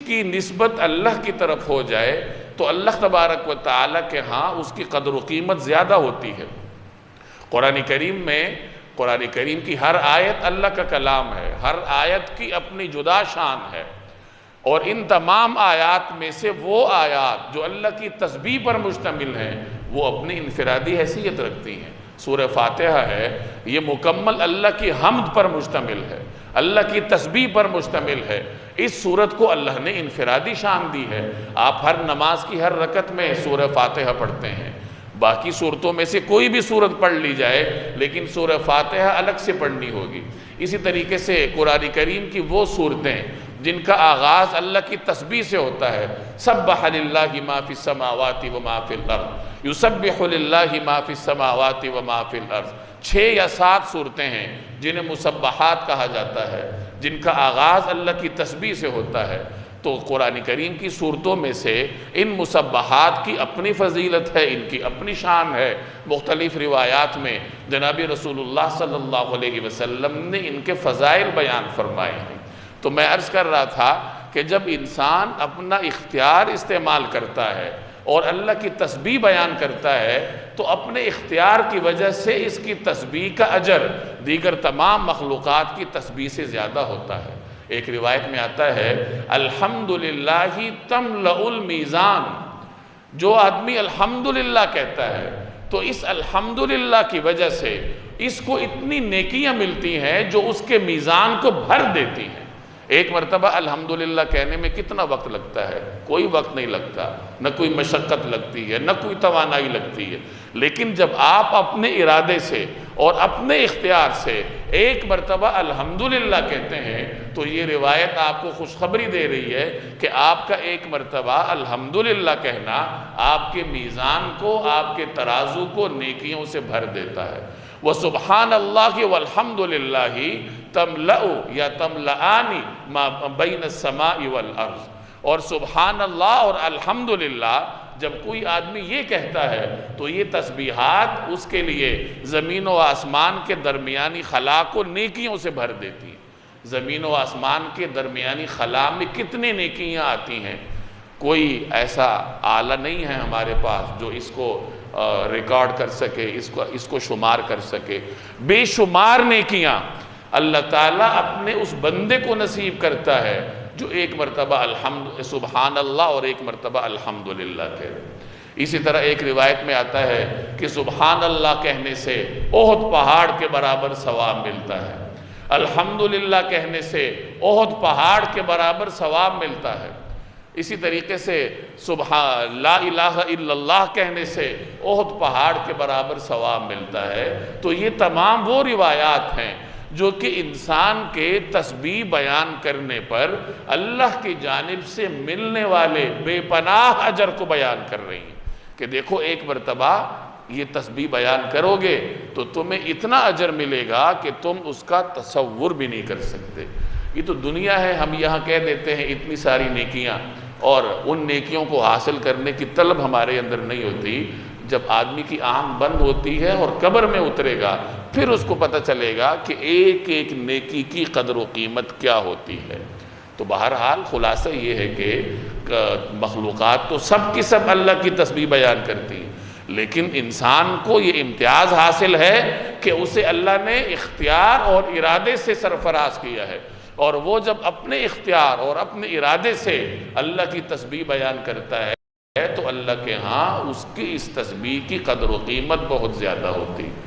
کی نسبت اللہ کی طرف ہو جائے تو اللہ تبارک و تعالیٰ کے ہاں اس کی قدر و قیمت زیادہ ہوتی ہے۔ قرآن کریم کی ہر آیت اللہ کا کلام ہے، ہر آیت کی اپنی جدا شان ہے، اور ان تمام آیات میں سے وہ آیات جو اللہ کی تسبیح پر مشتمل ہیں وہ اپنی انفرادی حیثیت رکھتی ہیں۔ سورہ فاتحہ ہے، یہ مکمل اللہ کی حمد پر مشتمل ہے، اللہ کی تسبیح پر مشتمل ہے۔ اس سورت کو اللہ نے انفرادی شان دی ہے۔ آپ ہر نماز کی ہر رکعت میں سورہ فاتحہ پڑھتے ہیں، باقی صورتوں میں سے کوئی بھی صورت پڑھ لی جائے لیکن سورہ فاتحہ الگ سے پڑھنی ہوگی۔ اسی طریقے سے قرآن کریم کی وہ صورتیں جن کا آغاز اللہ کی تسبیح سے ہوتا ہے، سبح للہ ما فی السماوات و ما فی الارض، یسبح للہ ما فی السماوات و ما فی الارض، 6 یا 7 صورتیں ہیں جنہیں مسبحات کہا جاتا ہے، جن کا آغاز اللہ کی تسبیح سے ہوتا ہے۔ تو قرآن کریم کی صورتوں میں سے ان مسبحات کی اپنی فضیلت ہے، ان کی اپنی شان ہے۔ مختلف روایات میں جناب رسول اللہ صلی اللہ علیہ وسلم نے ان کے فضائل بیان فرمائے ہیں۔ تو میں عرض کر رہا تھا کہ جب انسان اپنا اختیار استعمال کرتا ہے اور اللہ کی تسبیح بیان کرتا ہے تو اپنے اختیار کی وجہ سے اس کی تسبیح کا اجر دیگر تمام مخلوقات کی تسبیح سے زیادہ ہوتا ہے۔ ایک روایت میں آتا ہے الحمدللہ تملأ المیزان، جو آدمی الحمدللہ کہتا ہے تو اس الحمدللہ کی وجہ سے اس کو اتنی نیکیاں ملتی ہیں جو اس کے میزان کو بھر دیتی ہیں۔ ایک مرتبہ الحمدللہ کہنے میں کتنا وقت لگتا ہے؟ کوئی وقت نہیں لگتا، نہ کوئی مشقت لگتی ہے، نہ کوئی توانائی لگتی ہے، لیکن جب آپ اپنے ارادے سے اور اپنے اختیار سے ایک مرتبہ الحمدللہ کہتے ہیں تو یہ روایت آپ کو خوشخبری دے رہی ہے کہ آپ کا ایک مرتبہ الحمدللہ کہنا آپ کے میزان کو، آپ کے ترازو کو نیکیوں سے بھر دیتا ہے۔ وَسُبْحَانَ اللَّهِ وَالْحَمْدُ لِلَّهِ تَمْلَأُ یا تَمْلَآنِ مَا بَيْنَ السَّمَاءِ وَالْأَرْضِ، اور سبحان اللہ اور الحمدللہ جب کوئی آدمی یہ کہتا ہے تو یہ تسبیحات اس کے لیے زمین و آسمان کے درمیانی خلا کو نیکیوں سے بھر دیتی ہیں۔ زمین و آسمان کے درمیانی خلا میں کتنے نیکیاں آتی ہیں، کوئی ایسا آلہ نہیں ہے ہمارے پاس جو اس کو ریکارڈ کر سکے، اس کو شمار کر سکے۔ بے شمار نیکیاں اللہ تعالیٰ اپنے اس بندے کو نصیب کرتا ہے جو ایک مرتبہ سبحان اللہ اور ایک مرتبہ الحمدللہ کہے۔ اسی طرح ایک روایت میں آتا ہے کہ سبحان اللہ کہنے سے احد پہاڑ کے برابر ثواب ملتا ہے، الحمدللہ کہنے سے احد پہاڑ کے برابر ثواب ملتا ہے۔ اسی طریقے سے لا الہ الا اللہ کہنے سے احد پہاڑ کے برابر ثواب ملتا ہے۔ تو یہ تمام وہ روایات ہیں جو کہ انسان کے تسبیح بیان کرنے پر اللہ کی جانب سے ملنے والے بے پناہ اجر کو بیان کر رہی ہیں کہ دیکھو ایک مرتبہ یہ تسبیح بیان کرو گے تو تمہیں اتنا اجر ملے گا کہ تم اس کا تصور بھی نہیں کر سکتے۔ یہ تو دنیا ہے، ہم یہاں کہہ دیتے ہیں اتنی ساری نیکیاں، اور ان نیکیوں کو حاصل کرنے کی طلب ہمارے اندر نہیں ہوتی۔ جب آدمی کی آنکھ بند ہوتی ہے اور قبر میں اترے گا پھر اس کو پتہ چلے گا کہ ایک ایک نیکی کی قدر و قیمت کیا ہوتی ہے۔ تو بہرحال خلاصہ یہ ہے کہ مخلوقات تو سب کی سب اللہ کی تسبیح بیان کرتی ہیں، لیکن انسان کو یہ امتیاز حاصل ہے کہ اسے اللہ نے اختیار اور ارادے سے سرفراز کیا ہے، اور وہ جب اپنے اختیار اور اپنے ارادے سے اللہ کی تسبیح بیان کرتا ہے تو اللہ کے ہاں اس کی اس تسبیح کی قدر و قیمت بہت زیادہ ہوتی ہے۔